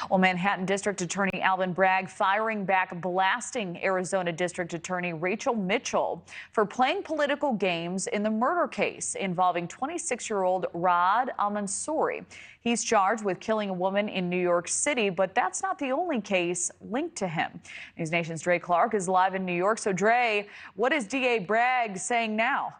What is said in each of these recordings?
Well, Manhattan District Attorney Alvin Bragg firing back, blasting Arizona District Attorney Rachel Mitchell for playing political games in the murder case involving 26-year-old Raad Almansoori. He's charged with killing a woman in New York City, but that's not the only case linked to him. NewsNation's Dre Clark is live in New York. So, Dre, what is DA Bragg saying now?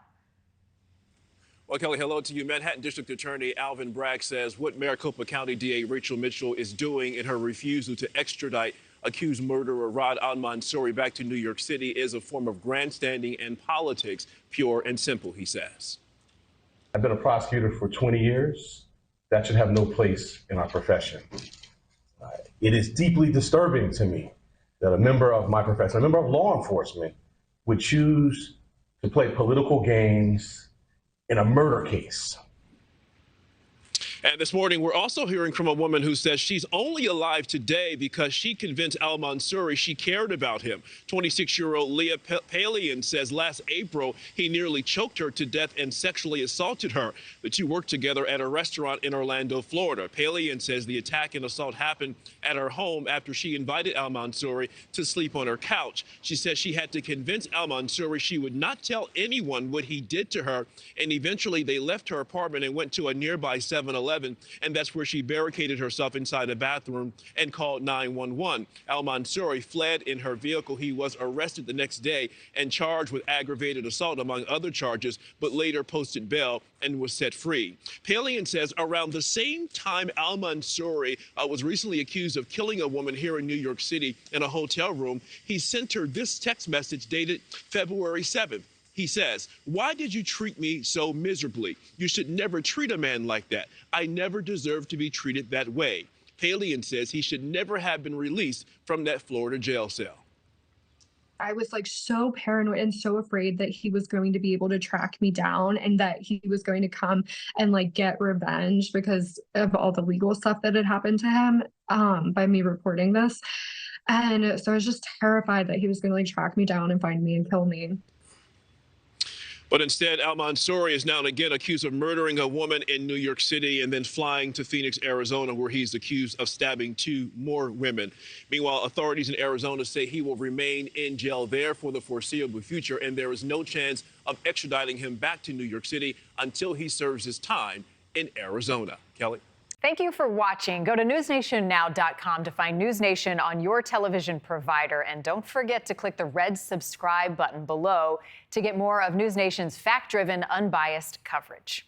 Well, Kelly, hello to you. Manhattan District Attorney Alvin Bragg says what Maricopa County DA Rachel Mitchell is doing in her refusal to extradite accused murderer Raad Almansoori back to New York City is a form of grandstanding and politics, pure and simple, he says. I've been a prosecutor for 20 years. That should have no place in our profession. It is deeply disturbing to me that a member of my profession, a member of law enforcement, would choose to play political games in a murder case. And this morning, we're also hearing from a woman who says she's only alive today because she convinced Almansoori she cared about him. 26-year-old Leah Palian says last April, he nearly choked her to death and sexually assaulted her. The two worked together at a restaurant in Orlando, Florida. Palian says the attack and assault happened at her home after she invited Almansoori to sleep on her couch. She says she had to convince Almansoori she would not tell anyone what he did to her, and eventually they left her apartment and went to a nearby 7-Eleven. And that's where she barricaded herself inside a bathroom and called 911. Almansoori fled in her vehicle. He was arrested the next day and charged with aggravated assault, among other charges, but later posted bail and was set free. Palian says around the same time Almansoori was recently accused of killing a woman here in New York City in a hotel room, he sent her this text message dated February 7th. He says, "Why did you treat me so miserably? You should never treat a man like that. I never deserve to be treated that way." Palian says he should never have been released from that Florida jail cell. I was so paranoid and so afraid that he was going to be able to track me down and that he was going to come and get revenge because of all the legal stuff that had happened to him by me reporting this. And so I was just terrified that he was going to track me down and find me and kill me. But instead, Almansoori is now and again accused of murdering a woman in New York City and then flying to Phoenix, Arizona, where he's accused of stabbing 2 more women. Meanwhile, authorities in Arizona say he will remain in jail there for the foreseeable future, and there is no chance of extraditing him back to New York City until he serves his time in Arizona. Kelly? Thank you for watching. Go to newsnationnow.com to find NewsNation on your television provider. And don't forget to click the red subscribe button below to get more of NewsNation's fact-driven, unbiased coverage.